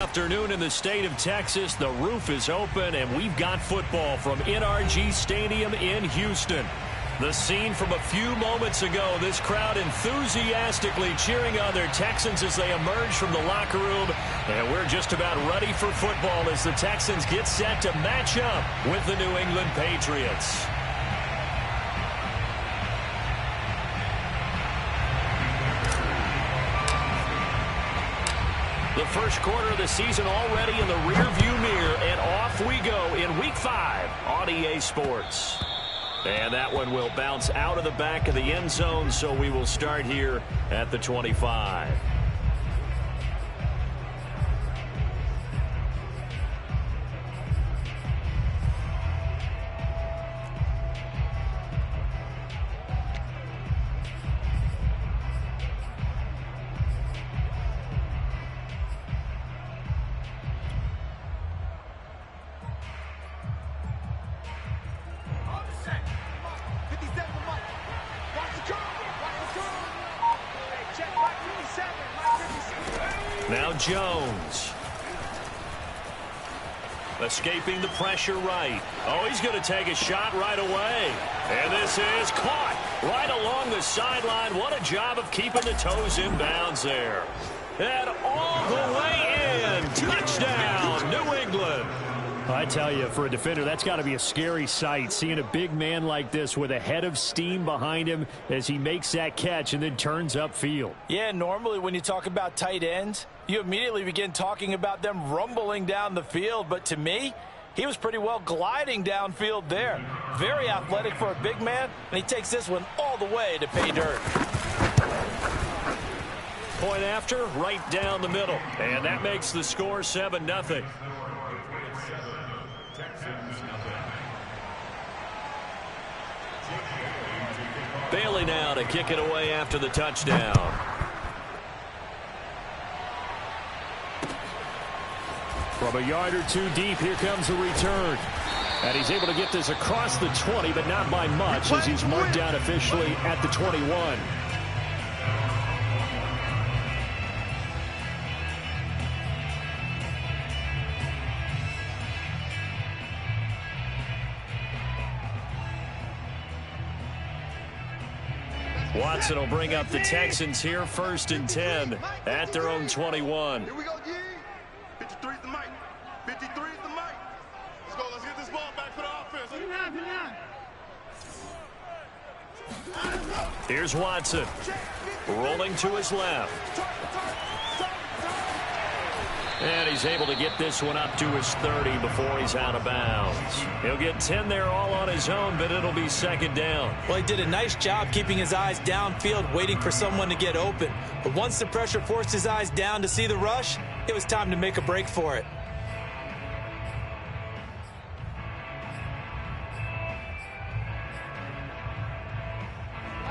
Afternoon in the state of Texas. The roof is open, and we've got football from NRG Stadium in Houston. The scene from a few moments ago, this crowd enthusiastically cheering on their Texans as they emerge from the locker room. And we're just about ready for football as the Texans get set to match up with the New England Patriots. The first quarter of the season already in the rearview mirror, and off we go in Week 5 on EA Sports. And that one will bounce out of the back of the end zone, so we will start here at the 25. Now Jones. Escaping the pressure right. Oh, he's going to take a shot right away. And this is caught right along the sideline. What a job of keeping the toes in bounds there. And all the way in. Touchdown, New England. I tell you, for a defender, that's got to be a scary sight, seeing a big man like this with a head of steam behind him as he makes that catch and then turns upfield. Yeah, normally when you talk about tight ends, you immediately begin talking about them rumbling down the field. But to me, he was pretty well gliding downfield there. Very athletic for a big man, and he takes this one all the way to pay dirt. Point after, right down the middle. And that makes the score 7-0. Bailey now to kick it away after the touchdown. From a yard or two deep, here comes the return. And he's able to get this across the 20, but not by much, as he's marked down officially at the 21. Watson will bring up the Texans here, 1st and 10 at their own 21. Here we go, G. 53 is the mic. 53 is the mic. Let's go. Let's get this ball back for the offense. 59. Here's Watson. Rolling to his left. And he's able to get this one up to his 30 before he's out of bounds. He'll get 10 there all on his own, but it'll be 2nd down. Well, he did a nice job keeping his eyes downfield, waiting for someone to get open. But once the pressure forced his eyes down to see the rush, it was time to make a break for it.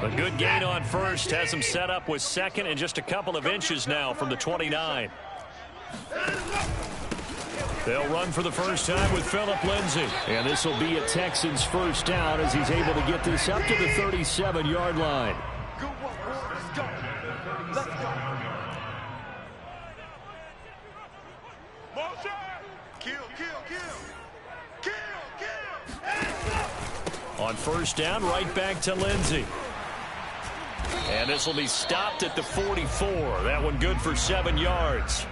A good gain on first has him set up with 2nd and just a couple of inches now from the 29. They'll run for the first time with Phillip Lindsay. And this will be a Texans first down as he's able to get this up to the 37-yard line. Good work, boy. Let's go. Let's go. Motion. Kill. On first down, right back to Lindsay. And this will be stopped at the 44. That one good for 7 yards.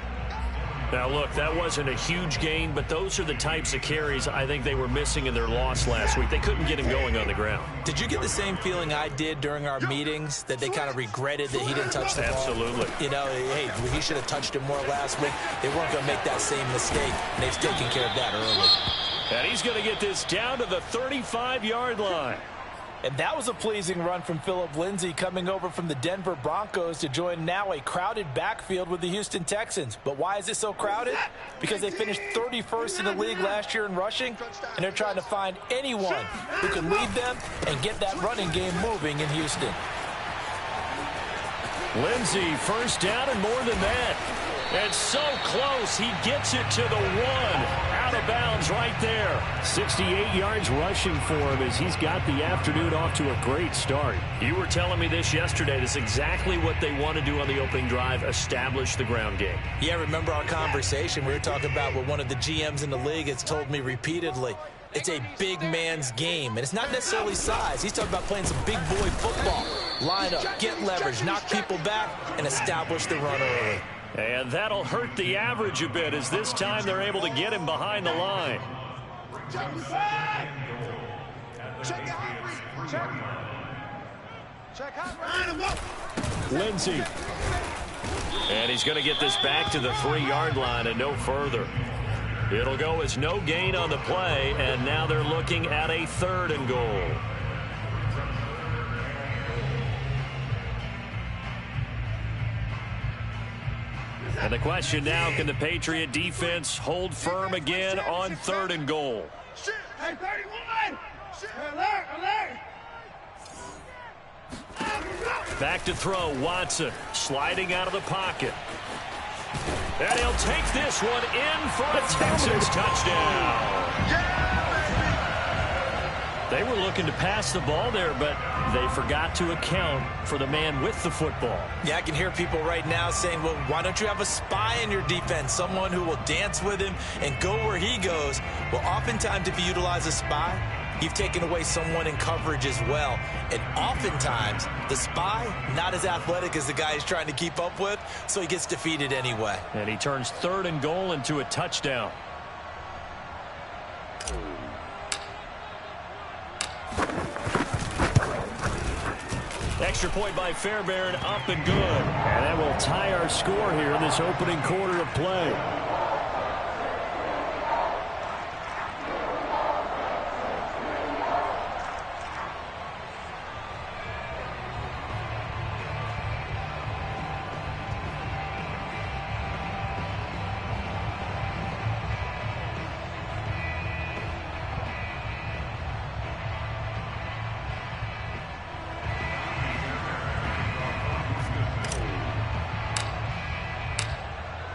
Now, look, that wasn't a huge gain, but those are the types of carries I think they were missing in their loss last week. They couldn't get him going on the ground. Did you get the same feeling I did during our meetings, that they kind of regretted that he didn't touch the ball? Absolutely. You know, hey, he should have touched it more last week. They weren't going to make that same mistake, and they've taken care of that early. And he's going to get this down to the 35-yard line. And that was a pleasing run from Phillip Lindsay, coming over from the Denver Broncos to join now a crowded backfield with the Houston Texans. But why is it so crowded? Because they finished 31st in the league last year in rushing, and they're trying to find anyone who can lead them and get that running game moving in Houston. Lindsay, first down and more than that. And so close, he gets it to the 1. Out of bounds right there. 68 yards rushing for him as he's got the afternoon off to a great start. You were telling me this yesterday. This is exactly what they want to do on the opening drive, establish the ground game. Yeah, remember our conversation? We were talking about what one of the GMs in the league has told me repeatedly. It's a big man's game, and it's not necessarily size. He's talking about playing some big boy football. Line up, get leverage, knock people back, and establish the run early. And that'll hurt the average a bit as this time they're able to get him behind the line. Lindsey. And he's going to get this back to the 3-yard line and no further. It'll go as no gain on the play, and now they're looking at a 3rd and goal. And the question now, can the Patriot defense hold firm again on 3rd and goal? Hey, 31! Alert, alert! Back to throw, Watson sliding out of the pocket. And he'll take this one in for a Texans touchdown. They were looking to pass the ball there, but they forgot to account for the man with the football. Yeah, I can hear people right now saying, well, why don't you have a spy in your defense, someone who will dance with him and go where he goes? Well, oftentimes if you utilize a spy, you've taken away someone in coverage as well. And oftentimes, the spy, not as athletic as the guy he's trying to keep up with, so he gets defeated anyway. And he turns 3rd and goal into a touchdown. Extra point by Fairbairn, up and good. And that will tie our score here in this opening quarter of play.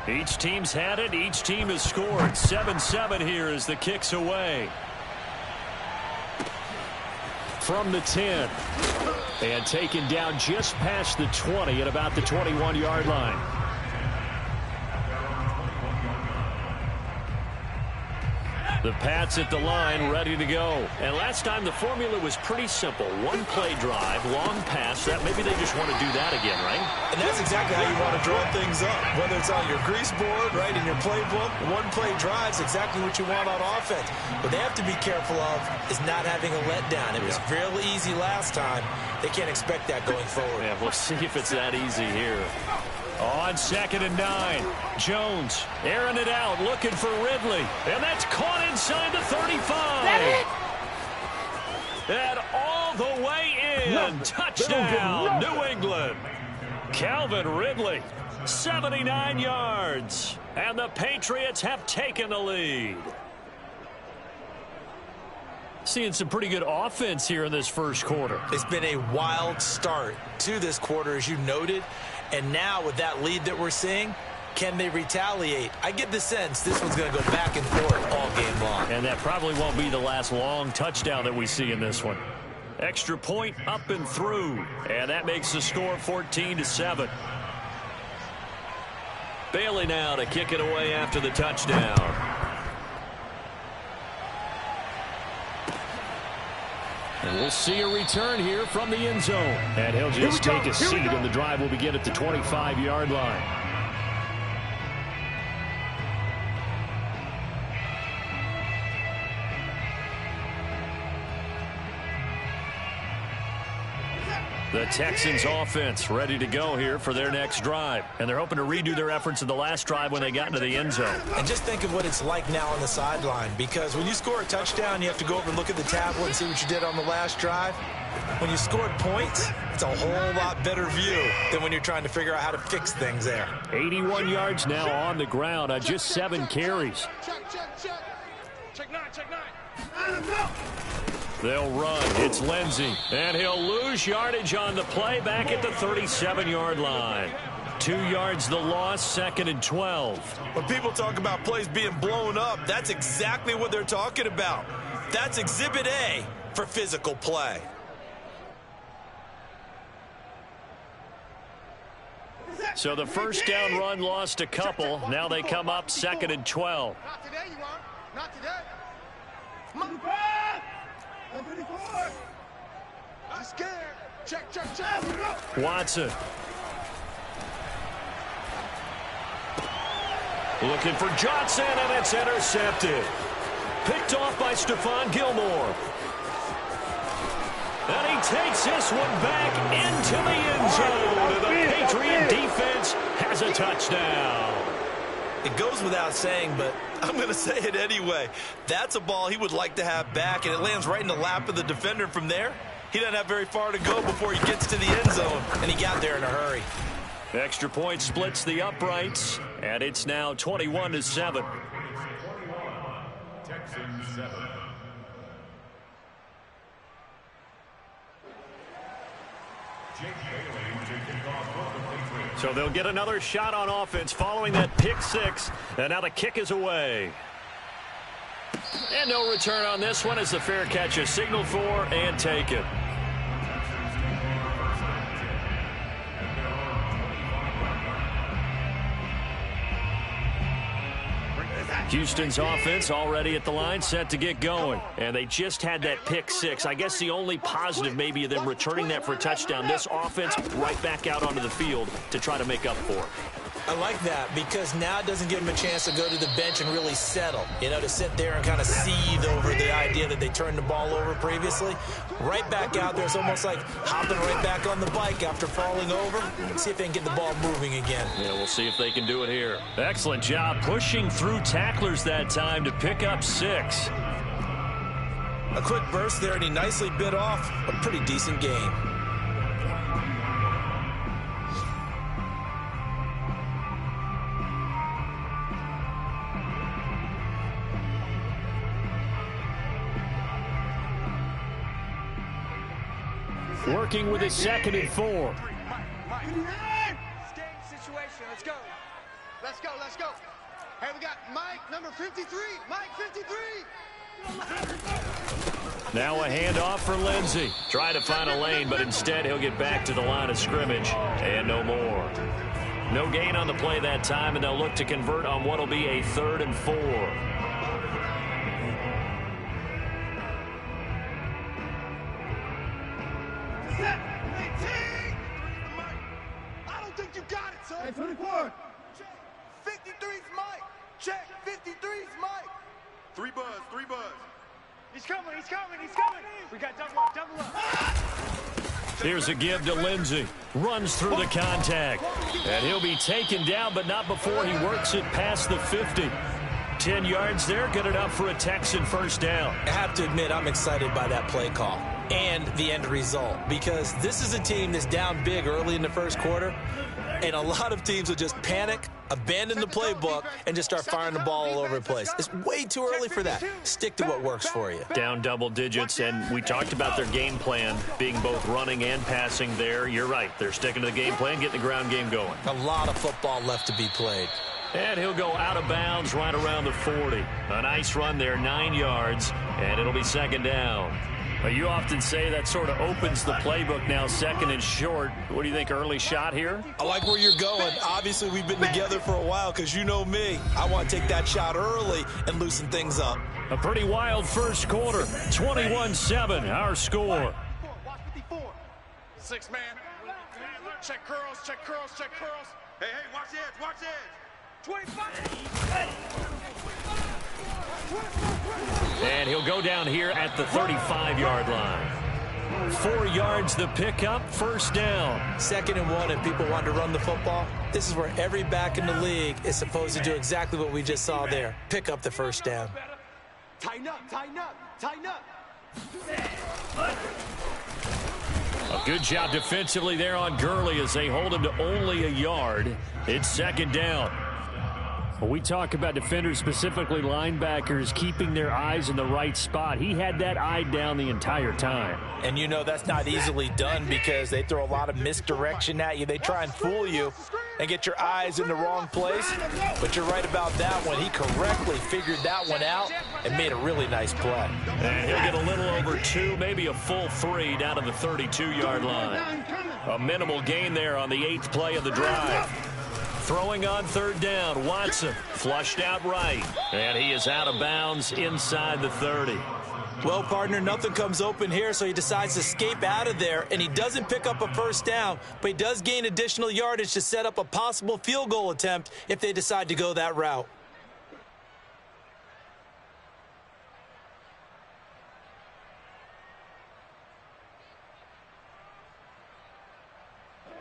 Each team's had it. Each team has scored. 7-7 here as the kick's away. From the 10. And taken down just past the 20 at about the 21-yard line. The Pats at the line, ready to go. And last time the formula was pretty simple. One play drive, long pass. That maybe they just want to do that again, right? And that's exactly how you want to draw things up. Whether it's on your grease board, right, in your playbook, one play drive is exactly what you want on offense. What they have to be careful of is not having a letdown. It was real easy last time. They can't expect that going forward. Yeah, we'll see if it's that easy here. On 2nd and 9, Jones airing it out, looking for Ridley. And that's caught inside the 35. And all the way in. Touchdown, New England. Calvin Ridley, 79 yards. And the Patriots have taken the lead. Seeing some pretty good offense here in this first quarter. It's been a wild start to this quarter, as you noted. And now with that lead that we're seeing, can they retaliate? I get the sense this one's going to go back and forth all game long. And that probably won't be the last long touchdown that we see in this one. Extra point up and through. And that makes the score 14-7. Bailey now to kick it away after the touchdown. And we'll see a return here from the end zone. And he'll just take a seat, and the drive will begin at the 25-yard line. The Texans offense ready to go here for their next drive. And they're hoping to redo their efforts in the last drive when they got into the end zone. And just think of what it's like now on the sideline, because when you score a touchdown, you have to go over and look at the tablet and see what you did on the last drive. When you scored points, it's a whole lot better view than when you're trying to figure out how to fix things there. 81 yards now on the ground on just 7 carries. Check 9. They'll run. It's Lindsey. And he'll lose yardage on the play back at the 37-yard line. 2 yards the loss, 2nd and 12. When people talk about plays being blown up, that's exactly what they're talking about. That's Exhibit A for physical play. So the first down run lost a couple. Now they come up 2nd and 12. Not today, you are. Not today. I'm scared. Check. Watson. Looking for Johnson, and it's intercepted. Picked off by Stephon Gilmore. And he takes this one back into the end zone. And the Patriot defense has a touchdown. It goes without saying, but I'm going to say it anyway. That's a ball he would like to have back, and it lands right in the lap of the defender. From there, he doesn't have very far to go before he gets to the end zone, and he got there in a hurry. Extra point splits the uprights, and it's now 21-7. Texans 7. So they'll get another shot on offense following that pick 6, and now the kick is away. And no return on this one as the fair catch is signaled for and taken. Houston's offense already at the line, set to get going. And they just had that pick 6. I guess the only positive maybe of them returning that for a touchdown. This offense right back out onto the field to try to make up for it. I like that because now it doesn't give him a chance to go to the bench and really settle. You know, to sit there and kind of seethe over the idea that they turned the ball over previously. Right back out there. It's almost like hopping right back on the bike after falling over. See if they can get the ball moving again. Yeah, we'll see if they can do it here. Excellent job pushing through tacklers that time to pick up 6. A quick burst there, and he nicely bit off a pretty decent gain. Working with his 2nd and 4. Game situation. Let's go. Hey, we got Mike, number 53. Mike, 53. Now a handoff for Lindsey. Try to find a lane, but instead he'll get back to the line of scrimmage. And no more. No gain on the play that time, and they'll look to convert on what will be a 3rd and 4. I don't think you got it, son. 24. 53's Mike. Check. 53's Mike. 3 buzz. He's coming. We got double up. Here's a give to Lindsey. Runs through the contact. And he'll be taken down, but not before he works it past the 50. 10 yards there, good enough for a Texan first down. I have to admit, I'm excited by that play call and the end result, because this is a team that's down big early in the first quarter, and a lot of teams will just panic, abandon the playbook, and just start firing the ball all over the place. It's way too early for that. Stick to what works for you. Down double digits, and we talked about their game plan being both running and passing there. You're right. They're sticking to the game plan, getting the ground game going. A lot of football left to be played. And he'll go out of bounds right around the 40. A nice run there, 9 yards, and it'll be 2nd down. Well, you often say that sort of opens the playbook now, 2nd and short. What do you think, early shot here? I like where you're going. Obviously, we've been together for a while because you know me. I want to take that shot early and loosen things up. A pretty wild first quarter. 21-7, our score. Watch 54. 6 man. Check curls. Hey, watch edge. 25. And he'll go down here at the 35-yard line. 4 yards the pickup, first down. 2nd and 1, and people want to run the football. This is where every back in the league is supposed to do exactly what we just saw there. Pick up the first down. Tighten up. A good job defensively there on Gurley as they hold him to only a yard. It's 2nd down. Well, we talk about defenders, specifically linebackers, keeping their eyes in the right spot. He had that eye down the entire time. And you know that's not easily done because they throw a lot of misdirection at you. They try and fool you. and get your eyes in the wrong place. But you're right about that one. He correctly figured that one out and made a really nice play. And he'll get a little over 2, maybe a full 3 down to the 32-yard line. A minimal gain there on the 8th play of the drive. Throwing on 3rd down, Watson flushed out right, and he is out of bounds inside the 30. Well, partner, nothing comes open here, so he decides to escape out of there, and he doesn't pick up a 1st down, but he does gain additional yardage to set up a possible field goal attempt if they decide to go that route.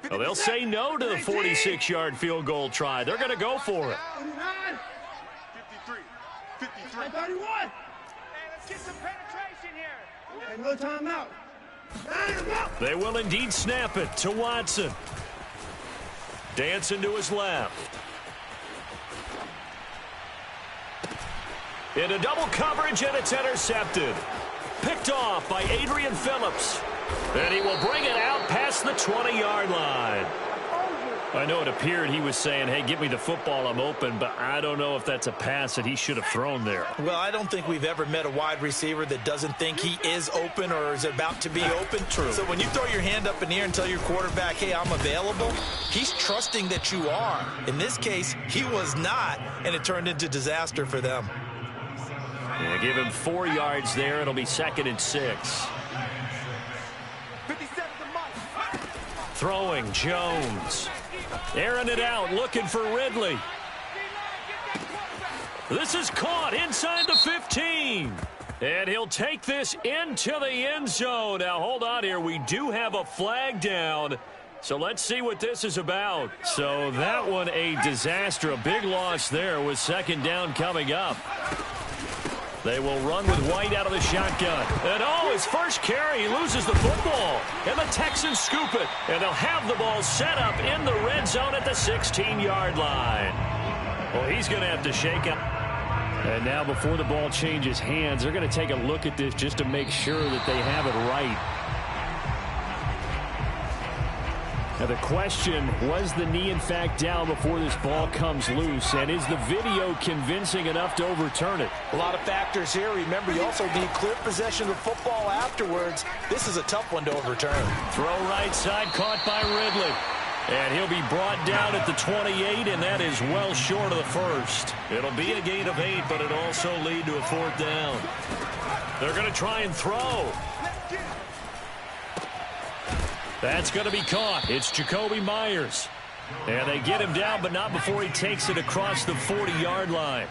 Well, they'll say no to the 46-yard field goal try. They're going to go for it. 53. 31. Hey, let's get some penetration here. Hey, no timeout. They will indeed snap it to Watson. Dancing to his left. Into double coverage, and it's intercepted. Picked off by Adrian Phillips. And he will bring it out past the 20-yard line. I know it appeared he was saying, hey, give me the football, I'm open, but I don't know if that's a pass that he should have thrown there. Well, I don't think we've ever met a wide receiver that doesn't think he is open or is about to be open. True. So when you throw your hand up in the air and tell your quarterback, hey, I'm available, he's trusting that you are. In this case, he was not, and it turned into disaster for them. Yeah, give him 4 yards there. It'll be 2nd and 6. Throwing, Jones. Airing it out, looking for Ridley. This is caught inside the 15. And he'll take this into the end zone. Now, hold on here. We do have a flag down. So let's see what this is about. So that one a disaster. A big loss there with 2nd down coming up. They will run with White out of the shotgun. And, oh, his first carry, he loses the football. And the Texans scoop it. And they'll have the ball set up in the red zone at the 16-yard line. Well, he's going to have to shake up. And now before the ball changes hands, they're going to take a look at this just to make sure that they have it right. Now the question, was the knee in fact down before this ball comes loose? And is the video convincing enough to overturn it? A lot of factors here. Remember, you also need clear possession of the football afterwards. This is a tough one to overturn. Throw right side, caught by Ridley. And he'll be brought down at the 28, and that is well short of the first. It'll be a gain of 8, but it'll also lead to a 4th down. They're going to try and throw. That's going to be caught. It's Jacoby Myers. And they get him down, but not before he takes it across the 40-yard line.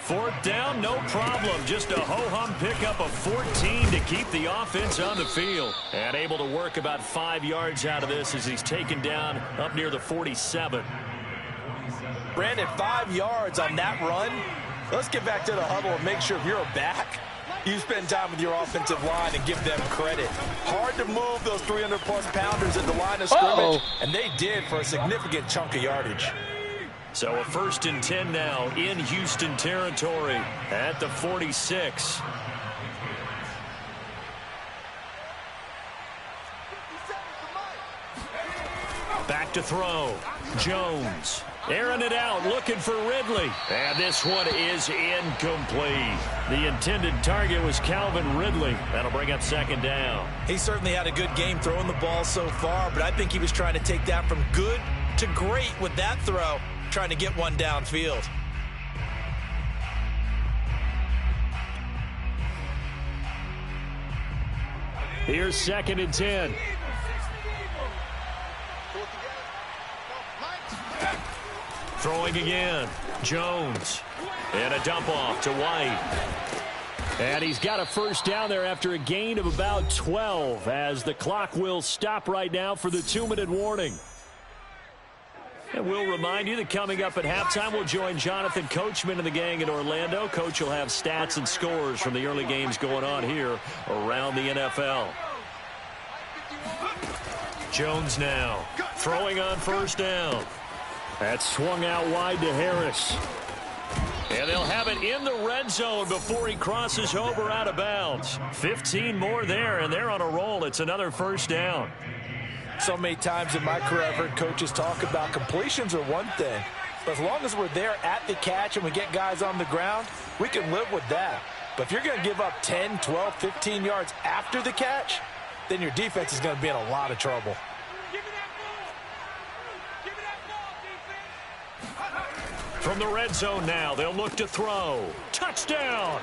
4th down, no problem. Just a ho-hum pickup of 14 to keep the offense on the field. And able to work about 5 yards out of this as he's taken down up near the 47. Brandon, 5 yards on that run. Let's get back to the huddle and make sure if you're back, you spend time with your offensive line and give them credit. Hard to move those 300-plus pounders at the line of scrimmage, and they did for a significant chunk of yardage. So a 1st and 10 now in Houston territory at the 46. Back to throw. Jones. Airing it out, looking for Ridley. And this one is incomplete. The intended target was Calvin Ridley. That'll bring up 2nd down. He certainly had a good game throwing the ball so far, but I think he was trying to take that from good to great with that throw, trying to get one downfield. Here's 2nd and 10. Throwing again. Jones. And a dump off to White. And he's got a 1st down there after a gain of about 12 as the clock will stop right now for the 2-minute warning. And we'll remind you that coming up at halftime, we'll join Jonathan Coachman and the gang in Orlando. Coach will have stats and scores from the early games going on here around the NFL. Jones now throwing on 1st down. That's swung out wide to Harris. And they'll have it in the red zone before he crosses over out of bounds. 15 more there, and they're on a roll. It's another 1st down. So many times in my career, I've heard coaches talk about completions are one thing. But as long as we're there at the catch and we get guys on the ground, we can live with that. But if you're going to give up 10, 12, 15 yards after the catch, then your defense is going to be in a lot of trouble. From the red zone now, they'll look to throw. Touchdown!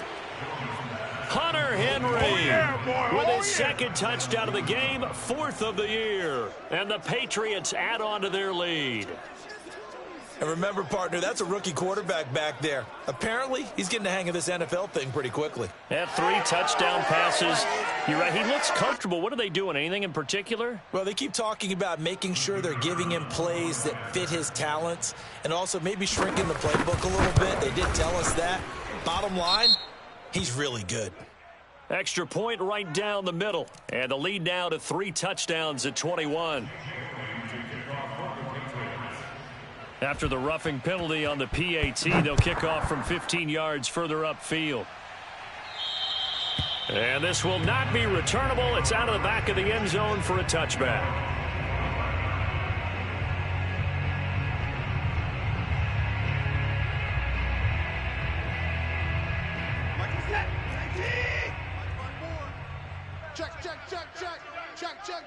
Hunter Henry with his second touchdown of the game, 4th of the year. And the Patriots add on to their lead. And remember, partner, that's a rookie quarterback back there. Apparently, he's getting the hang of this NFL thing pretty quickly. Had 3 touchdown passes. You're right, he looks comfortable. What are they doing? Anything in particular? Well, they keep talking about making sure they're giving him plays that fit his talents and also maybe shrinking the playbook a little bit. They did tell us that. Bottom line, he's really good. Extra point right down the middle. And the lead now to 3 touchdowns at 21. After the roughing penalty on the PAT, they'll kick off from 15 yards further upfield. And this will not be returnable. It's out of the back of the end zone for a touchback.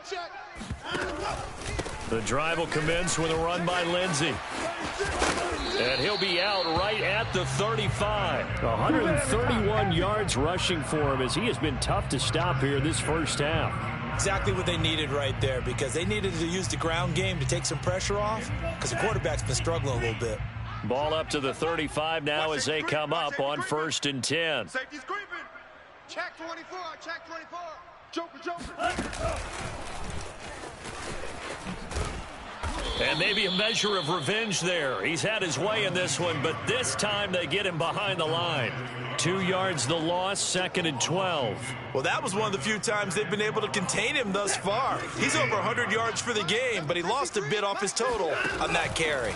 Check. The drive will commence with a run by Lindsey. And he'll be out right at the 35. 131 yards rushing for him as he has been tough to stop here this first half. Exactly what they needed right there because they needed to use the ground game to take some pressure off because the quarterback's been struggling a little bit. Ball up to the 35 now as they come up on 1st and 10. Safety's creeping. Check 24. Check 24. Joker. And maybe a measure of revenge there. He's had his way in this one, but this time they get him behind the line. 2 yards the loss, 2nd and 12. Well, that was one of the few times they've been able to contain him thus far. He's over 100 yards for the game, but he lost a bit off his total on that carry.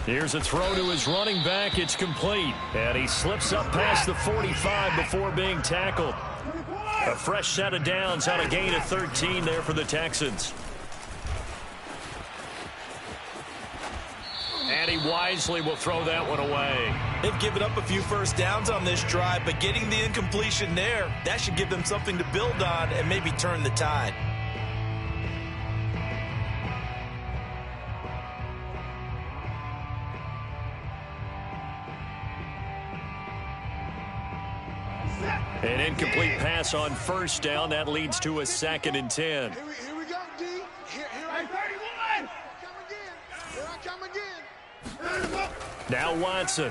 Here's a throw to his running back. It's complete. And he slips up past the 45 before being tackled. A fresh set of downs on a gain of 13 there for the Texans. And he wisely will throw that one away. They've given up a few first downs on this drive, but getting the incompletion there, that should give them something to build on and maybe turn the tide. An incomplete pass on 1st down. That leads to a 2nd and 10. Here we go, D. Here I 31. Come again. Now Watson.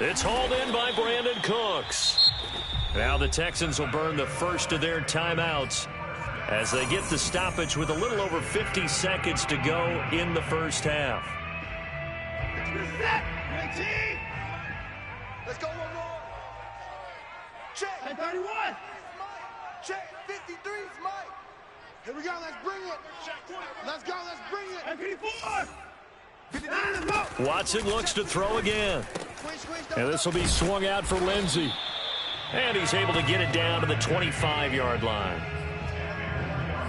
It's hauled in by Brandon Cooks. Now the Texans will burn the first of their timeouts as they get the stoppage with a little over 50 seconds to go in the first half. Let's go one more. Check 31. Check 53. Mike. Here we go. Let's bring it. Let's go. Let's bring it. 54. Watson looks to throw again. And this will be swung out for Lindsey. And he's able to get it down to the 25-yard line.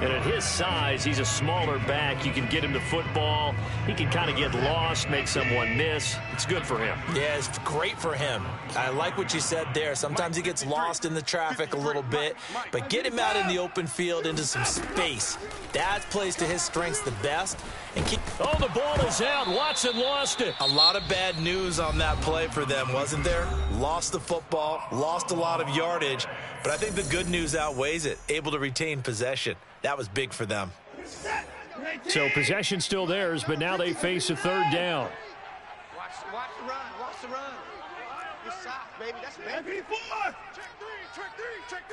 And at his size, he's a smaller back. You can get him the football. He can kind of get lost, make someone miss. It's good for him. Yeah, it's great for him. I like what you said there. Sometimes he gets lost in the traffic a little bit, but get him out in the open field into some space. That plays to his strengths the best. And keep. Oh, the ball is out. Watson lost it. A lot of bad news on that play for them, wasn't there? Lost the football, lost a lot of yardage, but I think the good news outweighs it. Able to retain possession. That was big for them. So possession still theirs, but now they face a 3rd down. Watch the run. Watch the run. You're soft, baby. That's bad. 54. Check 3. Check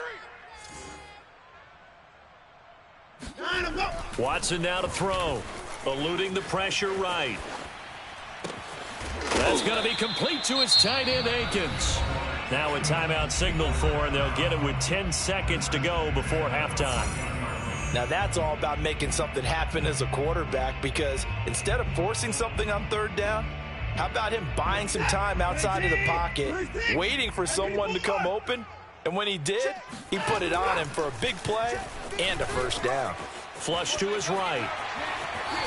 3. Watson now to throw. Eluding the pressure right. That's going to be complete to his tight end, Akins. Now a timeout signaled for, and they'll get it with 10 seconds to go before halftime. Now that's all about making something happen as a quarterback, because instead of forcing something on 3rd down, how about him buying some time outside of the pocket, waiting for someone to come open, And when he did, he put it on him for a big play and a first down. Flush to his right.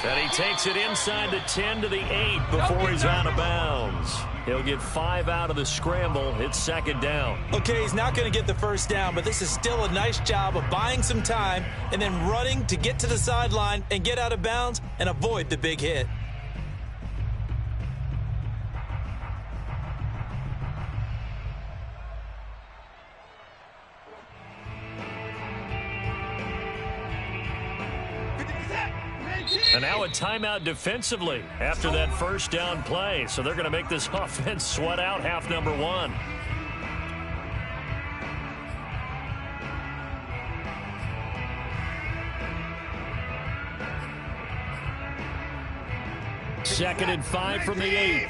And he takes it inside the 10 to the 8 before he's out of bounds. He'll get 5 out of the scramble. It's second down. Okay, he's not going to get the first down, but this is still a nice job of buying some time and then running to get to the sideline and get out of bounds and avoid the big hit. And now a timeout defensively after that first down play. So they're going to make this offense sweat out half number 1. Second and 5 from the 8.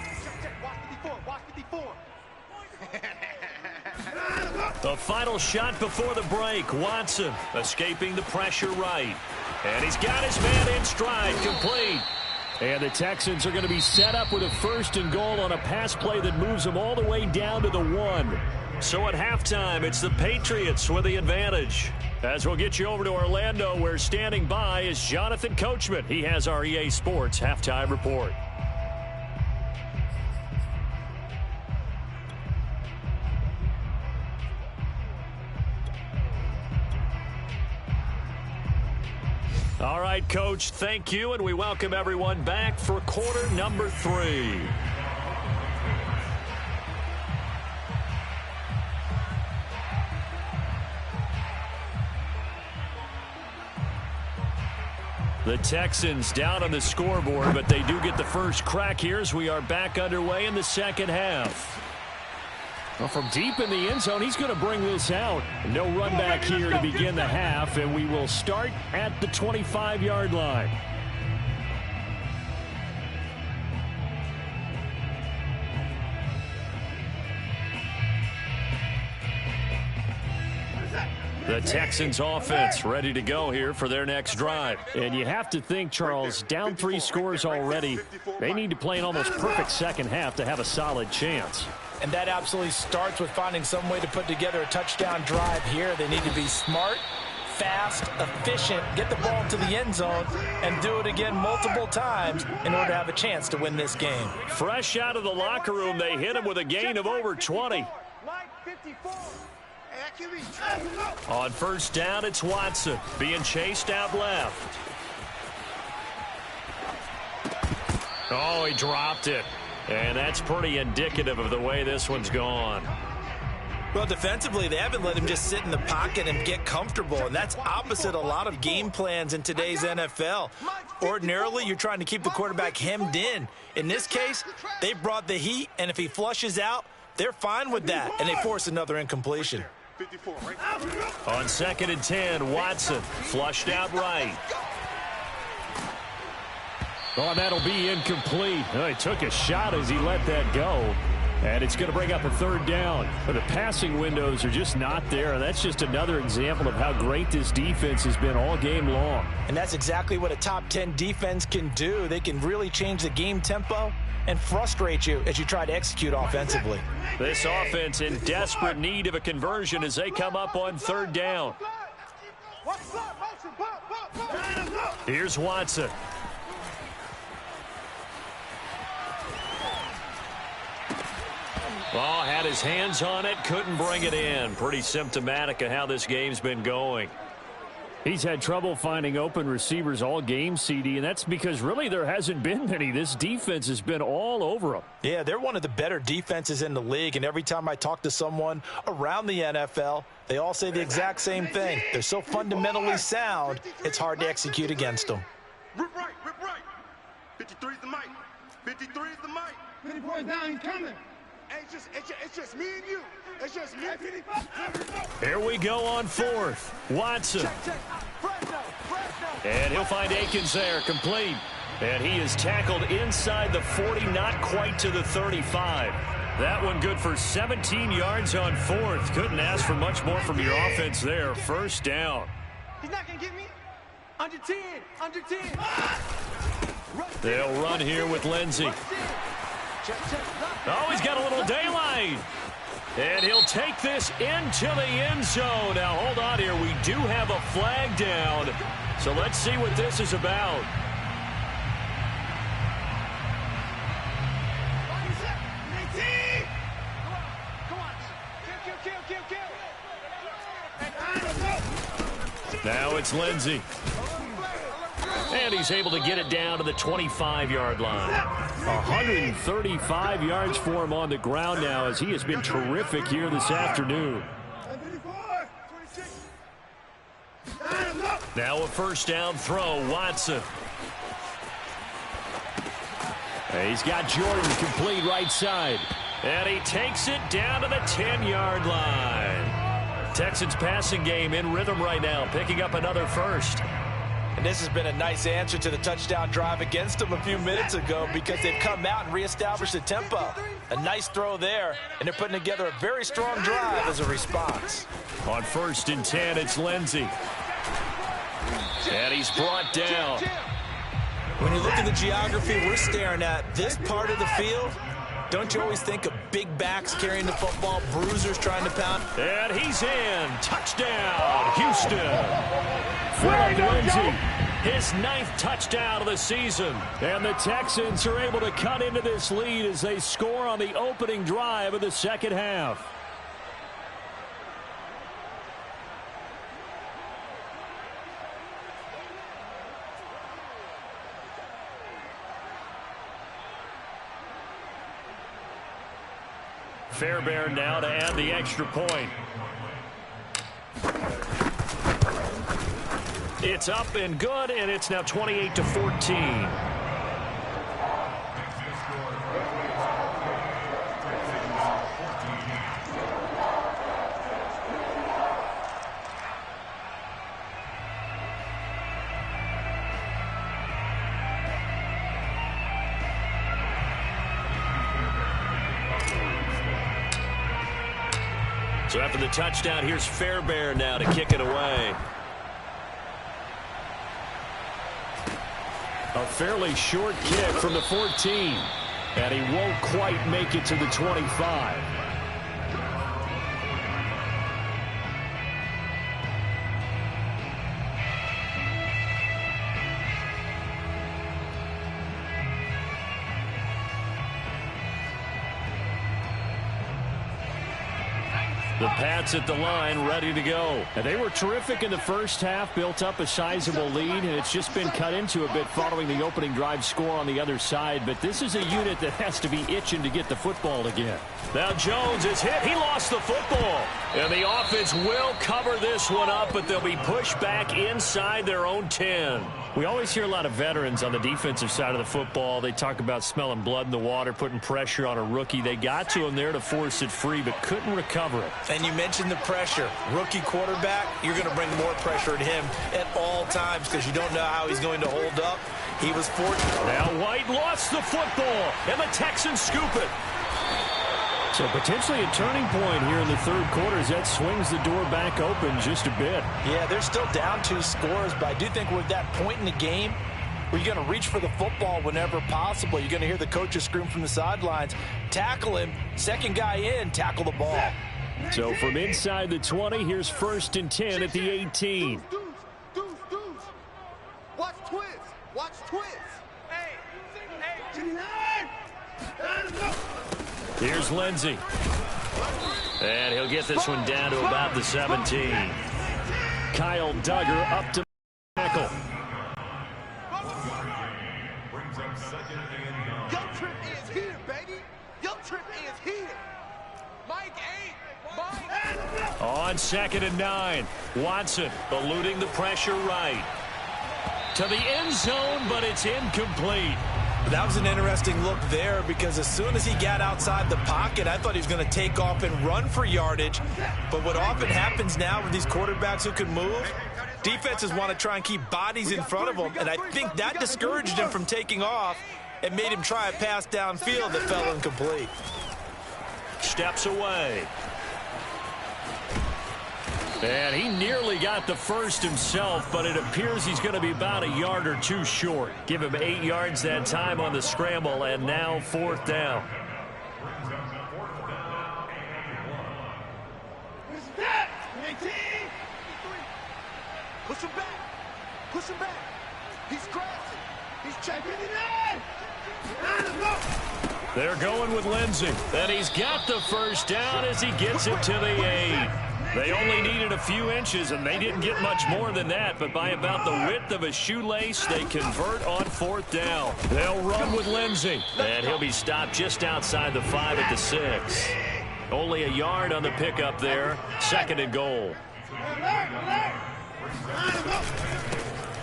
The final shot before the break. Watson escaping the pressure right. And he's got his man in stride, complete. And the Texans are going to be set up with a first and goal on a pass play that moves them all the way down to the 1. So at halftime, it's the Patriots with the advantage. As we'll get you over to Orlando, where standing by is Jonathan Coachman. He has our EA Sports halftime report. All right, Coach, thank you, and we welcome everyone back for quarter number 3. The Texans down on the scoreboard, but they do get the first crack here as we are back underway in the second half. Well, from deep in the end zone, he's going to bring this out. No run back here to begin the half, and we will start at the 25-yard line. The Texans offense ready to go here for their next drive. And you have to think, Charles, down 3 scores already. They need to play an almost perfect second half to have a solid chance. And that absolutely starts with finding some way to put together a touchdown drive here. They need to be smart, fast, efficient, get the ball into the end zone, and do it again multiple times in order to have a chance to win this game. Fresh out of the locker room, they hit him with a gain of over 20. On first down, it's Watson being chased out left. Oh, he dropped it. And that's pretty indicative of the way this one's gone. Well, defensively, they haven't let him just sit in the pocket and get comfortable, and that's opposite a lot of game plans in today's NFL. Ordinarily, you're trying to keep the quarterback hemmed in. In this case, they brought the heat, and if he flushes out, they're fine with that, and they force another incompletion. On second and 10, Watson flushed out right. Oh, that'll be incomplete. Oh, he took a shot as he let that go. And it's going to bring up a third down. But the passing windows are just not there. And that's just another example of how great this defense has been all game long. And that's exactly what a top 10 defense can do. They can really change the game tempo and frustrate you as you try to execute offensively. This offense in desperate need of a conversion as they come up on third down. Here's Watson. Oh, had his hands on it, couldn't bring it in. Pretty symptomatic of how this game's been going. He's had trouble finding open receivers all game, CD, and that's because really there hasn't been many. This defense has been all over him. Yeah, they're one of the better defenses in the league, and every time I talk to someone around the NFL, they all say the exact same thing. They're so fundamentally sound, it's hard to execute against them. Rip right, rip right. 53 is the mic. 53 is the mic. 54 is down, he's coming. It's just me and you. It's just me. Here we go on fourth. Watson. And he'll find Akins there, complete. And he is tackled inside the 40, not quite to the 35. That one good for 17 yards on fourth. Couldn't ask for much more from your offense there. First down. He's not going to get me. Under 10. Under 10. They'll run here with Lindsey. Oh, he's got a little daylight. And he'll take this into the end zone. Now, hold on here. We do have a flag down. So let's see what this is about. Now it's Lindsey. And he's able to get it down to the 25-yard line. 135 yards for him on the ground now, as he has been terrific here this afternoon. Now a first down throw, Watson. He's got Jordan complete right side. And he takes it down to the 10-yard line. Texans passing game in rhythm right now, picking up another first. And this has been a nice answer to the touchdown drive against them a few minutes ago, because they've come out and reestablished the tempo. A nice throw there, and they're putting together a very strong drive as a response. On 1st and 10, it's Lindsey. And he's brought down. When you look at the geography we're staring at, this part of the field, don't you always think of big backs carrying the football, bruisers trying to pound? And he's in. Touchdown, Houston. Phillip Lindsey, his 9th touchdown of the season. And the Texans are able to cut into this lead as they score on the opening drive of the second half. Fairbairn now to add the extra point. It's up and good, and it's now 28-14. So after the touchdown, here's Fairbairn now to kick it away. A fairly short kick from the 14. And he won't quite make it to the 25. The Pats at the line, ready to go. And they were terrific in the first half, built up a sizable lead, and it's just been cut into a bit following the opening drive score on the other side. But this is a unit that has to be itching to get the football again. Now Jones is hit. He lost the football. And the offense will cover this one up, but they'll be pushed back inside their own 10. We always hear a lot of veterans on the defensive side of the football. They talk about smelling blood in the water, putting pressure on a rookie. They got to him there to force it free, but couldn't recover it. And you mentioned the pressure. Rookie quarterback, you're going to bring more pressure at him at all times because you don't know how he's going to hold up. He was fortunate. Now White lost the football, and the Texans scoop it. So potentially a turning point here in the third quarter as that swings the door back open just a bit. Yeah, they're still down 2 scores, but I do think we're at that point in the game where you're going to reach for the football whenever possible. You're going to hear the coaches scream from the sidelines. Tackle him. Second guy in, tackle the ball. So from inside the 20, here's 1st and 10 at the 18. Deuce. Watch twist. Watch twist. Hey. 29. Here's Lindsey. And he'll get this one down to about the 17. Kyle Duggar up to tackle. Your trip is here, baby. Your trip is here. Mike 8. Mike. On 2nd and 9. Watson eluding the pressure right. To the end zone, but it's incomplete. That was an interesting look there because as soon as he got outside the pocket, I thought he was going to take off and run for yardage. But what often happens now with these quarterbacks who can move, defenses want to try and keep bodies in front of them, and I think that discouraged him from taking off and made him try a pass downfield that fell incomplete. Steps away. And he nearly got the first himself, but it appears he's going to be about a yard or 2 short. Give him 8 yards that time on the scramble, and now 4th down. him back. Push him back. He's crashing. He's checking it in. They're going with Lindsey. And he's got the first down as he gets it to the 8. They only needed a few inches, and they didn't get much more than that. But by about the width of a shoelace, they convert on 4th down. They'll run with Lindsey. And he'll be stopped just outside the 5 at the 6. Only a yard on the pickup there. 2nd and goal.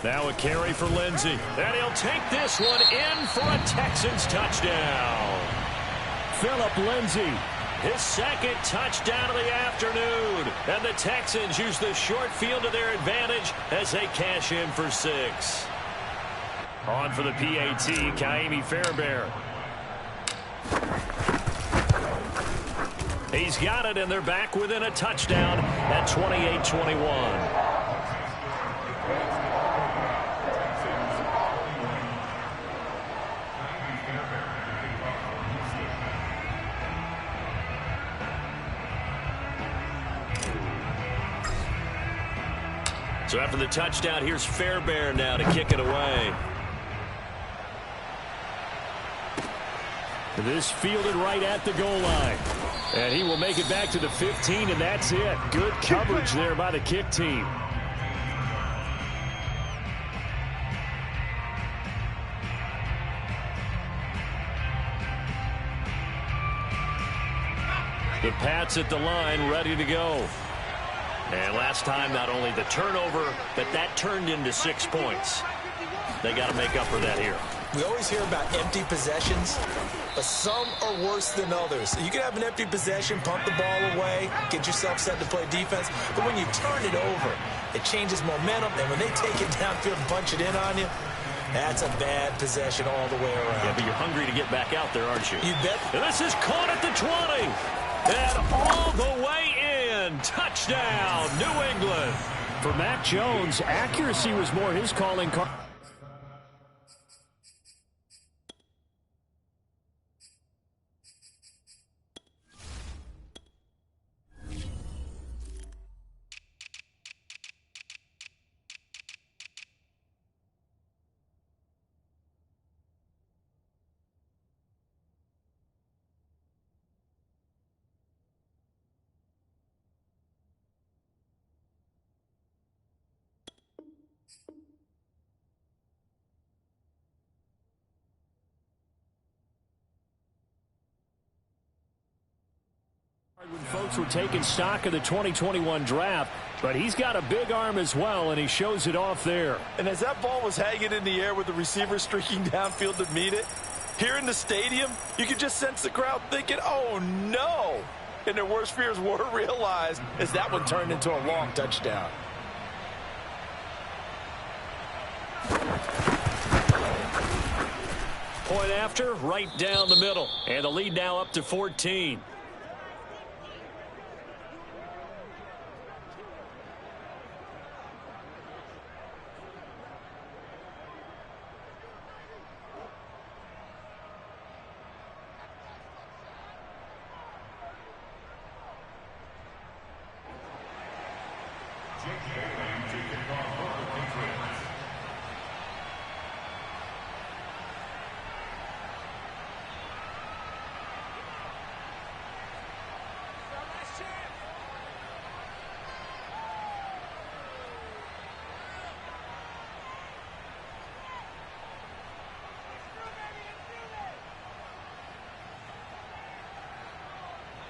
Now a carry for Lindsey. And he'll take this one in for a Texans touchdown. Phillip Lindsey, his 2nd touchdown of the afternoon. And the Texans use the short field to their advantage as they cash in for 6. On for the PAT, Kaimi Fairbairn. He's got it, and they're back within a touchdown at 28-21. So after the touchdown, here's Fairbairn now to kick it away. This fielded right at the goal line. And he will make it back to the 15, and that's it. Good coverage there by the kick team. The Pats at the line, ready to go. And last time, not only the turnover, but that turned into 6 points. They got to make up for that here. We always hear about empty possessions, but some are worse than others. You can have an empty possession, pump the ball away, get yourself set to play defense, but when you turn it over, it changes momentum, and when they take it downfield and punch it in on you, that's a bad possession all the way around. Yeah, but you're hungry to get back out there, aren't you? You bet. And this is caught at the 20. And all the way in. Touchdown, New England. For Mac Jones, accuracy was more his calling card. When folks were taking stock of the 2021 draft, but he's got a big arm as well, and he shows it off there. And as that ball was hanging in the air with the receiver streaking downfield to meet it, here in the stadium, you could just sense the crowd thinking, oh, no. And their worst fears were realized as that one turned into a long touchdown. Point after, right down the middle. And the lead now up to 14.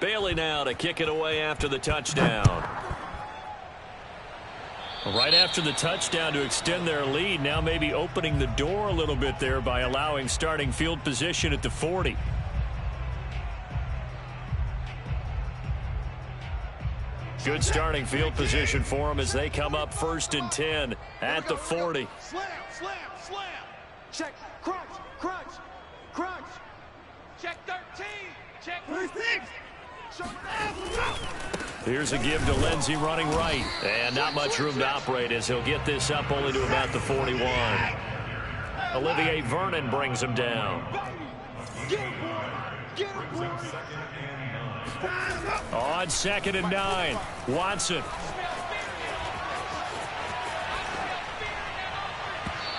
Bailey now to kick it away after the touchdown. Right after the touchdown to extend their lead, now maybe opening the door a little bit there by allowing starting field position at the 40. Good starting field position for them as they come up 1st and 10 at the 40. Slam, slam, slam. Check, crunch, crunch, crunch. Check 13. Check 36. Here's a give to Lindsey running right. And not much room to operate as he'll get this up only to about the 41. Olivier Vernon brings him down. On 2nd and 9, Watson.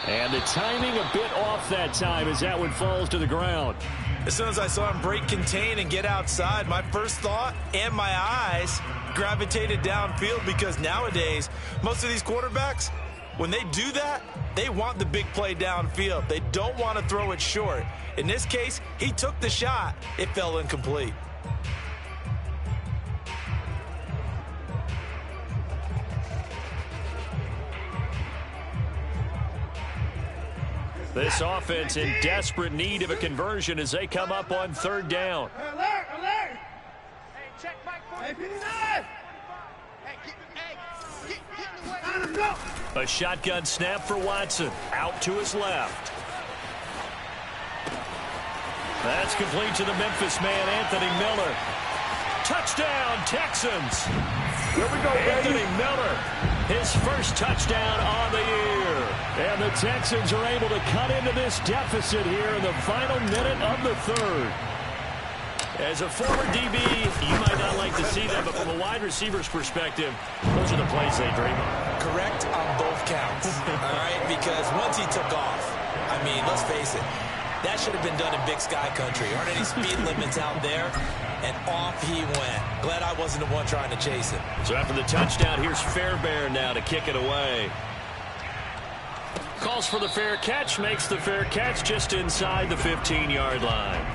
And the timing a bit off that time as that one falls to the ground. As soon as I saw him break contain and get outside, my first thought and my eyes gravitated downfield, because nowadays, most of these quarterbacks, when they do that, they want the big play downfield. They don't want to throw it short. In this case, he took the shot. It fell incomplete. This offense in desperate need of a conversion as they come up on third down. Alert, alert! Hey, check Mike for hey, get in the way. A shotgun snap for Watson. Out to his left. That's complete to the Memphis man, Anthony Miller. Touchdown, Texans. Here we go, Anthony Miller, his first touchdown on the year. And the Texans are able to cut into this deficit here in the final minute of the third. As a former DB, you might not like to see that, but from a wide receiver's perspective, those are the plays they dream of. Correct on both counts, all right? Because once he took off, I mean, let's face it, that should have been done in Big Sky Country. Aren't any speed limits out there? And off he went. Glad I wasn't the one trying to chase him. So after the touchdown, here's Fairbairn now to kick it away. Calls for the fair catch, makes the fair catch just inside the 15-yard line.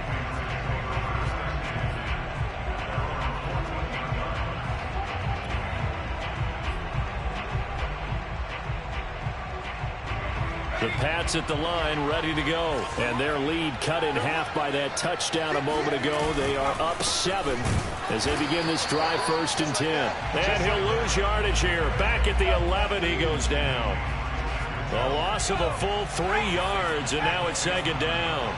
The Pats at the line, ready to go. And their lead cut in half by that touchdown a moment ago. They are up 7 as they begin this drive, 1st and 10. And he'll lose yardage here. Back at the 11, he goes down. A loss of a full 3 yards, and now it's 2nd down.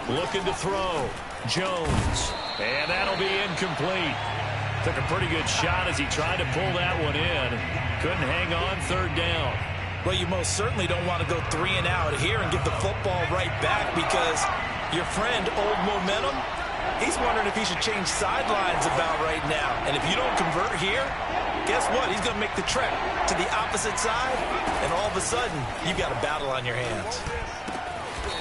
Looking to throw. Jones. And that'll be incomplete. Took a pretty good shot as he tried to pull that one in. Couldn't hang on, 3rd down. Well, you most certainly don't want to go 3 and out here and get the football right back, because your friend, Old Momentum, he's wondering if he should change sidelines about right now. And if you don't convert here, guess what? He's going to make the trek to the opposite side, and all of a sudden, you've got a battle on your hands.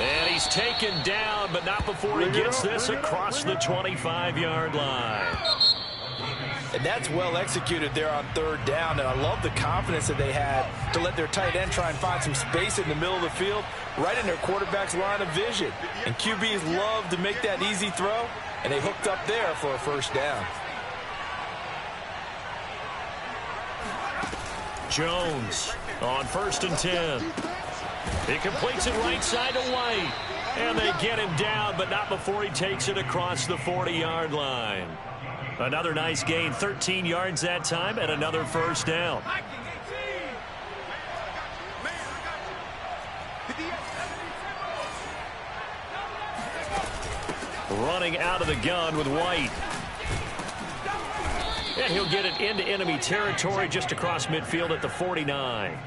And he's taken down, but not before he gets this across the 25-yard line. And that's well executed there on 3rd down. And I love the confidence that they had to let their tight end try and find some space in the middle of the field, right in their quarterback's line of vision. And QBs love to make that easy throw, and they hooked up there for a 1st down. Jones on 1st and 10. He completes it right side to White. And they get him down, but not before he takes it across the 40-yard line. Another nice gain, 13 yards that time, and another 1st down. Running out of the gun with White. And he'll get it into enemy territory just across midfield at the 49.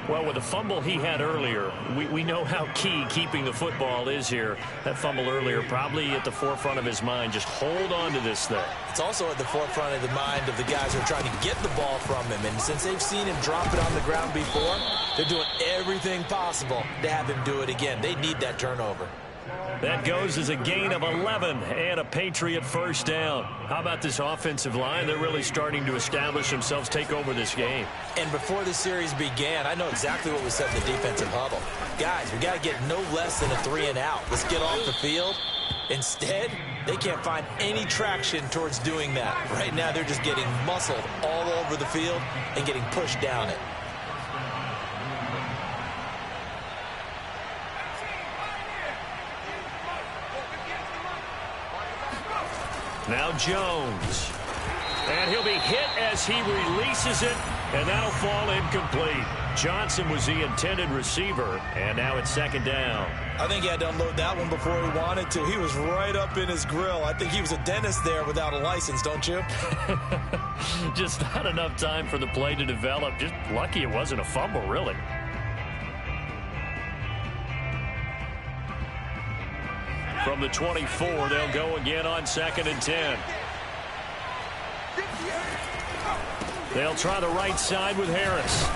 Well, with the fumble he had earlier, we know how key keeping the football is here. That fumble earlier probably at the forefront of his mind. Just hold on to this thing. It's also at the forefront of the mind of the guys who are trying to get the ball from him. And since they've seen him drop it on the ground before, they're doing everything possible to have him do it again. They need that turnover. That goes as a gain of 11 and a Patriot 1st down. How about this offensive line? They're really starting to establish themselves, take over this game. And before the series began, I know exactly what was said in the defensive huddle. Guys, we got to get no less than a 3 and out. Let's get off the field. Instead, they can't find any traction towards doing that. Right now, they're just getting muscled all over the field and getting pushed down it. Now Jones. And he'll be hit as he releases it, and that'll fall incomplete. Johnson was the intended receiver, and now it's 2nd down. I think he had to unload that one before he wanted to. He was right up in his grill. I think he was a dentist there without a license, don't you? Just not enough time for the play to develop. Just lucky it wasn't a fumble, really. From the 24, they'll go again on 2nd and 10. They'll try the right side with Harris.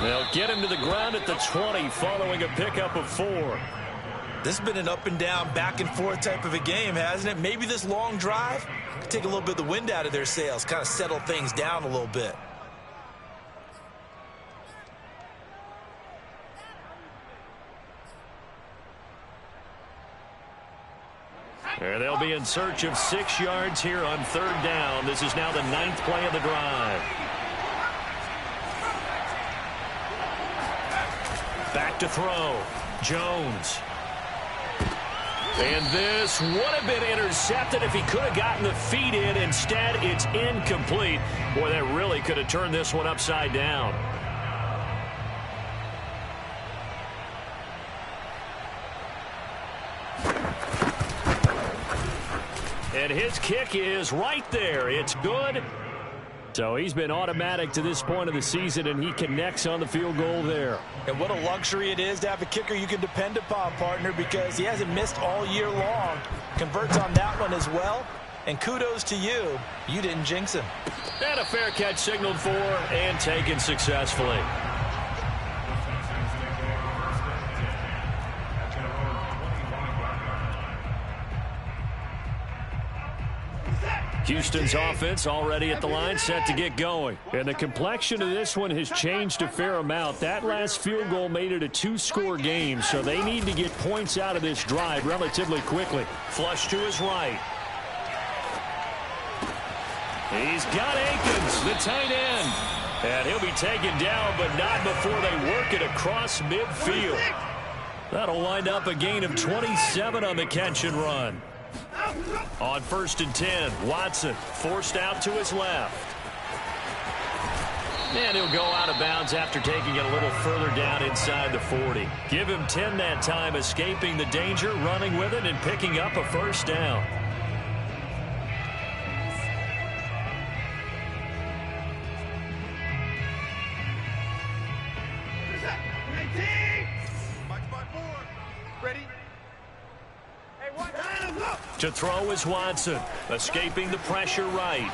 They'll get him to the ground at the 20 following a pickup of 4. This has been an up and down, back and forth type of a game, hasn't it? Maybe this long drive could take a little bit of the wind out of their sails, kind of settle things down a little bit. And they'll be in search of 6 yards here on 3rd down. This is now the 9th play of the drive. Back to throw. Jones. And this would have been intercepted if he could have gotten the feet in. Instead, it's incomplete. Boy, that really could have turned this one upside down. And his kick is right there. It's good. So he's been automatic to this point of the season, and he connects on the field goal there. And what a luxury it is to have a kicker you can depend upon, partner, because he hasn't missed all year long. Converts on that one as well. And kudos to you. You didn't jinx him. And a fair catch signaled for and taken successfully. Houston's offense already at the line, set to get going. And the complexion of this one has changed a fair amount. That last field goal made it a 2-score game, so they need to get points out of this drive relatively quickly. Flush to his right. He's got Akins, the tight end. And he'll be taken down, but not before they work it across midfield. That'll wind up a gain of 27 on the catch and run. On 1st and 10, Watson forced out to his left. And he'll go out of bounds after taking it a little further down inside the 40. Give him 10 that time, escaping the danger, running with it, and picking up a 1st down. To throw is Watson, escaping the pressure right.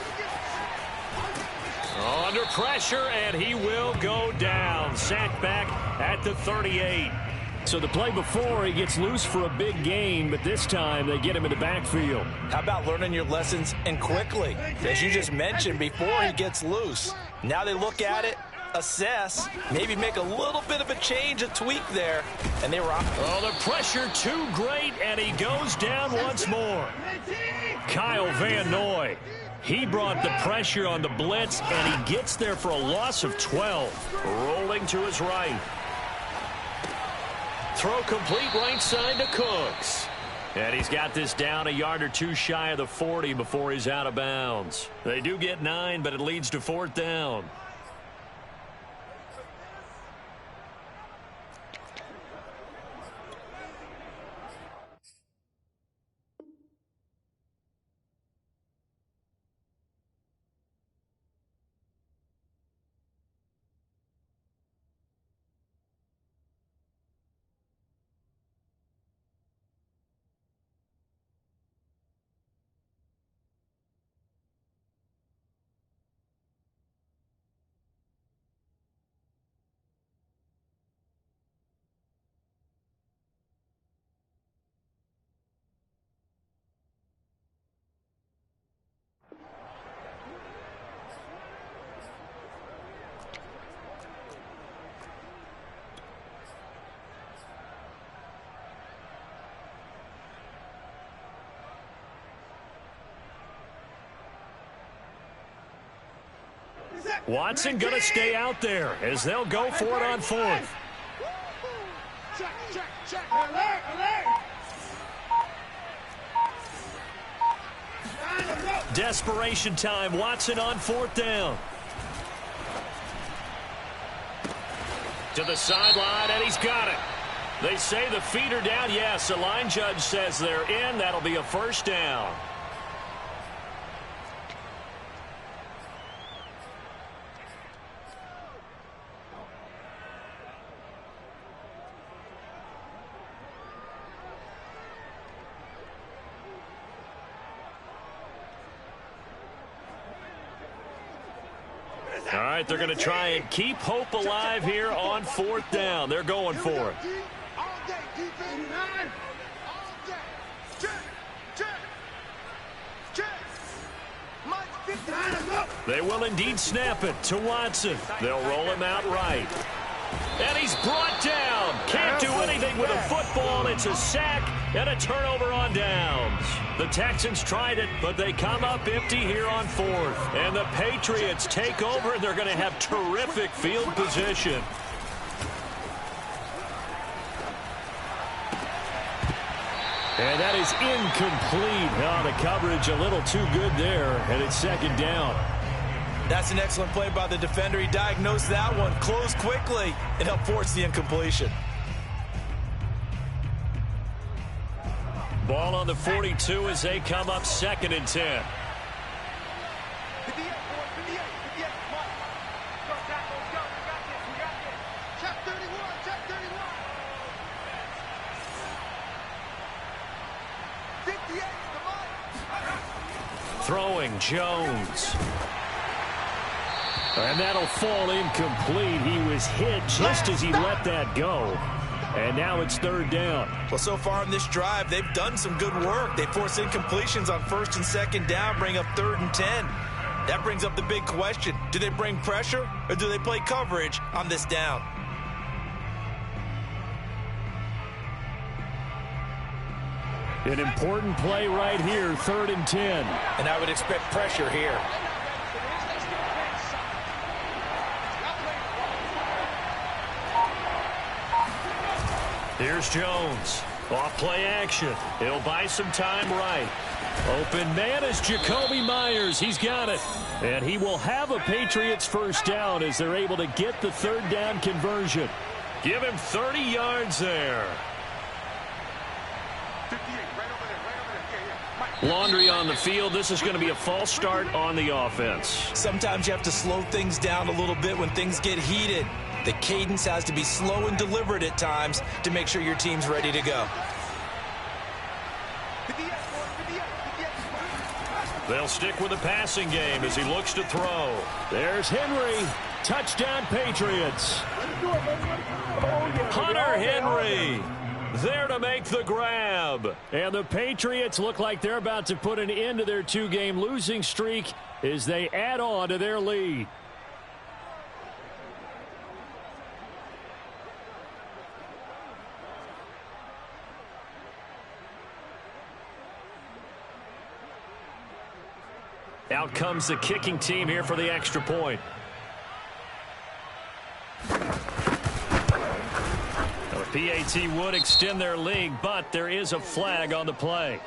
Under pressure, and he will go down. Sacked back at the 38. So the play before, he gets loose for a big gain, but this time they get him in the backfield. How about learning your lessons and quickly? As you just mentioned, before he gets loose. Now they look at it, assess, maybe make a little bit of a change, a tweak there, and they were off. Oh, the pressure too great, and he goes down once more. Kyle Van Noy. He brought the pressure on the blitz, and he gets there for a loss of 12. Rolling to his right. Throw complete right side to Cooks. And he's got this down a yard or two shy of the 40 before he's out of bounds. They do get 9, but it leads to 4th down. Watson going to stay out there as they'll go for it on 4th. Check, check, check. Alert, alert. Desperation time. Watson on 4th down. To the sideline, and he's got it. They say the feet are down. Yes, the line judge says they're in. That'll be a 1st down. right, they're going to try and keep hope alive here on 4th down. They're going for it. All day, defense. All day. Check. Mike, 59. They will indeed snap it to Watson. They'll roll him out right. And he's brought down. Can't do anything with a football. It's a sack and a turnover on downs. The Texans tried it, but they come up empty here on 4th. And the Patriots take over, and they're going to have terrific field position. And that is incomplete. Oh, the coverage a little too good there, and it's 2nd down. That's an excellent play by the defender. He diagnosed that one, closed quickly, and helped force the incompletion. Ball on the 42 as they come up 2nd and 10. 58, boy, 58. Mike. Go, tackle, let's go. We got this. Check 31, check 31. 58, the Mike. Throwing Jones. And that'll fall incomplete. He was hit just as he let that go. And now it's 3rd down. Well, so far in this drive, they've done some good work. They force incompletions on 1st and 2nd down, bring up 3rd and 10. That brings up the big question. Do they bring pressure or do they play coverage on this down? An important play right here, 3rd and 10. And I would expect pressure here. Here's Jones. Off play action. He'll buy some time right. Open man is Jacoby Myers. He's got it. And he will have a Patriots 1st down as they're able to get the 3rd down conversion. Give him 30 yards there. 58, right over there. Laundry on the field. This is going to be a false start on the offense. Sometimes you have to slow things down a little bit when things get heated. The cadence has to be slow and deliberate at times to make sure your team's ready to go. 58, boy, 58. They'll stick with the passing game as he looks to throw. There's Henry. Touchdown, Patriots. Hunter Henry there to make the grab. And the Patriots look like they're about to put an end to their 2-game losing streak as they add on to their lead. Out comes the kicking team here for the extra point. The PAT would extend their lead, but there is a flag on the play.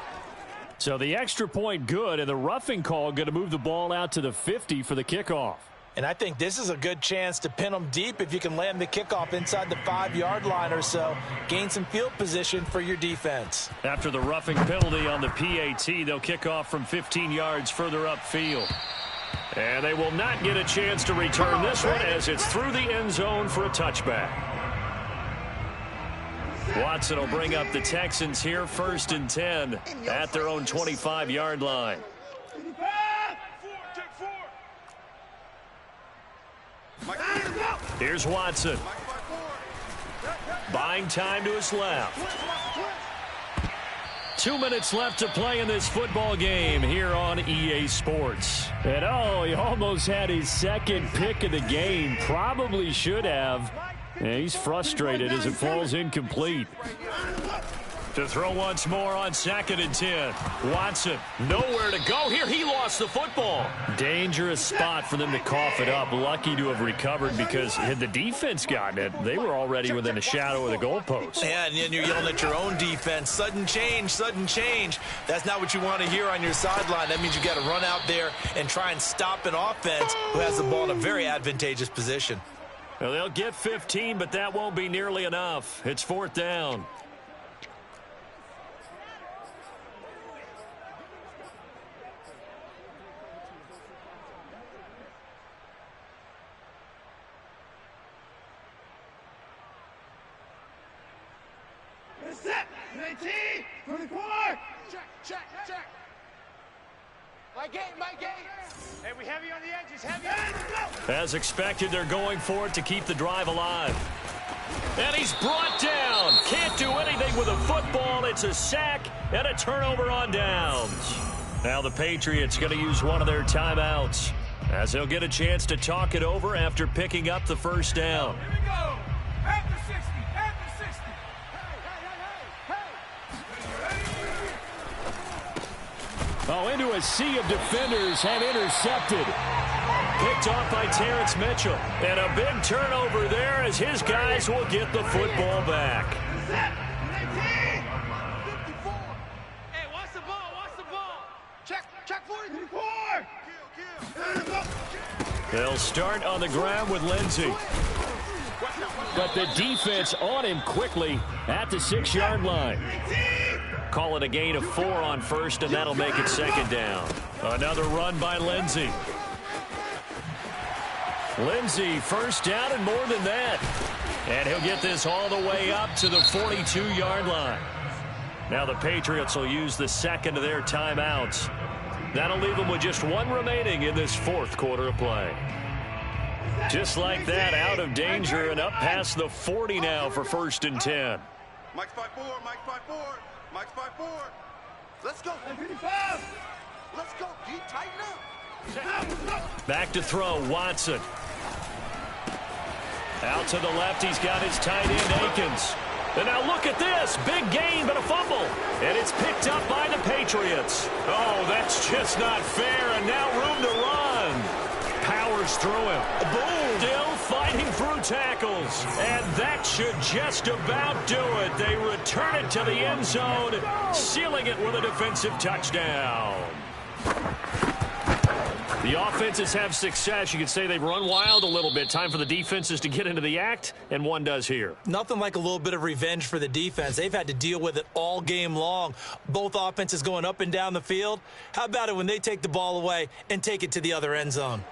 So the extra point good, and the roughing call going to move the ball out to the 50 for the kickoff. And I think this is a good chance to pin them deep if you can land the kickoff inside the 5-yard line or so. Gain some field position for your defense. After the roughing penalty on the PAT, they'll kick off from 15 yards further upfield. And they will not get a chance to return this one as it's through the end zone for a touchback. Watson will bring up the Texans here 1st and 10 at their own 25-yard line. Here's Watson. Buying time to his left. 2 minutes left to play in this football game here on EA Sports. And oh, he almost had his 2nd pick of the game. Probably should have. And he's frustrated as it falls incomplete. To throw once more on 2nd and 10. Watson, nowhere to go here. He lost the football. Dangerous spot for them to cough it up. Lucky to have recovered because had the defense gotten it, they were already within a shadow of the goalpost. Yeah, and then you're yelling at your own defense. Sudden change, sudden change. That's not what you want to hear on your sideline. That means you got to run out there and try and stop an offense who has the ball in a very advantageous position. Well, they'll get 15, but that won't be nearly enough. It's 4th down. Set, 19, 24. Check. My gate, my gate. Hey, we heavy on the edges, heavy. As expected, they're going for it to keep the drive alive. And he's brought down. Can't do anything with a football. It's a sack and a turnover on downs. Now the Patriots going to use one of their timeouts as they'll get a chance to talk it over after picking up the first down. Here we go. After 60, after 60. Oh, into a sea of defenders and intercepted. Picked off by Terrence Mitchell. And a big turnover there as his guys will get the football back. Hey, watch the ball, watch the ball. Check 44. They'll start on the ground with Lindsey. But the defense on him quickly at the 6-yard line. Call it a gain of 4 on first, and that'll make it second down. Another run by Lindsey. Lindsey first down and more than that. And he'll get this all the way up to the 42-yard line. Now the Patriots will use the second of their timeouts. That'll leave them with just one remaining in this fourth quarter of play. Just like that, out of danger and up past the 40 now for 1st and 10. Mike's 5-4, Mike's 5-4, Mike's 5-4. Let's go. Let's go. Deep, tighten up. Back to throw, Watson. Out to the left, he's got his tight end, Akins. And now look at this. Big gain, but a fumble. And it's picked up by the Patriots. Oh, that's just not fair. And now room to run. Powers through him. Boom. Still fighting through tackles. And that should just about do it. They return it to the end zone, sealing it with a defensive touchdown. The offenses have success. You could say they've run wild a little bit. Time for the defenses to get into the act, and one does here. Nothing like a little bit of revenge for the defense. They've had to deal with it all game long. Both offenses going up and down the field. How about it when they take the ball away and take it to the other end zone?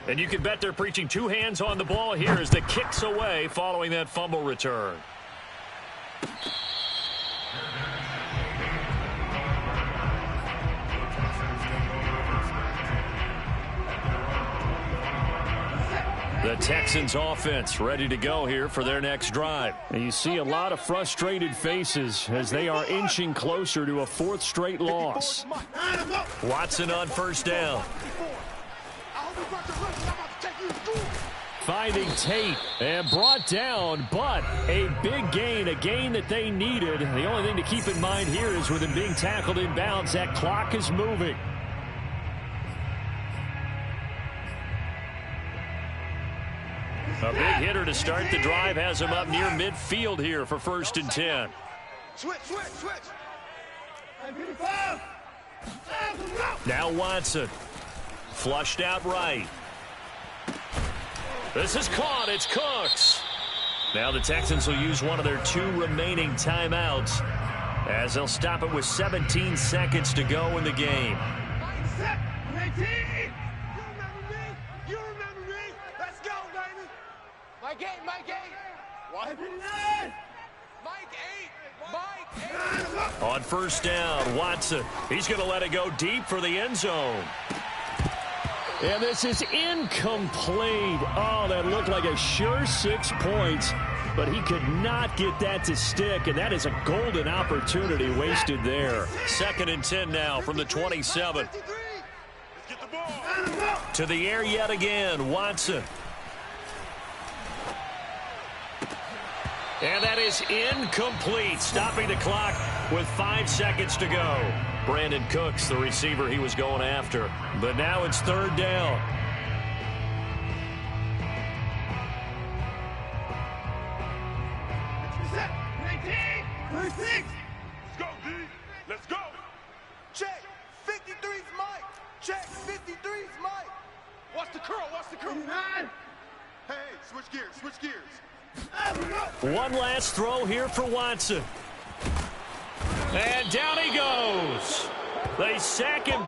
And you can bet they're preaching 2 hands on the ball here as the kick's away following that fumble return. The Texans offense ready to go here for their next drive. And you see a lot of frustrated faces as they are inching closer to a 4th straight loss. Watson on first down. Finding Tate and brought down, but a big gain, a gain that they needed. The only thing to keep in mind here is with him being tackled in bounds, that clock is moving. A big hitter to start the drive has him up near midfield here for 1st and 10. Switch. Now Watson. Flushed out right. This is caught. It's Cooks. Now the Texans will use one of their 2 remaining timeouts as they'll stop it with 17 seconds to go in the game. My gate. Mike 8. On first down, Watson. He's going to let it go deep for the end zone. And this is incomplete. Oh, that looked like a sure 6 points, but he could not get that to stick, and that is a golden opportunity wasted there. 2nd and 10 now from the 27. To the air yet again, Watson. And that is incomplete, stopping the clock with 5 seconds to go. Brandon Cooks, the receiver he was going after. But now it's 3rd down. Let's go, D. Let's go. Check. 53's Mike. Check. 53's Mike. Watch the curl. Hey, switch gears. One last throw here for Watson. And down he goes. They sack him.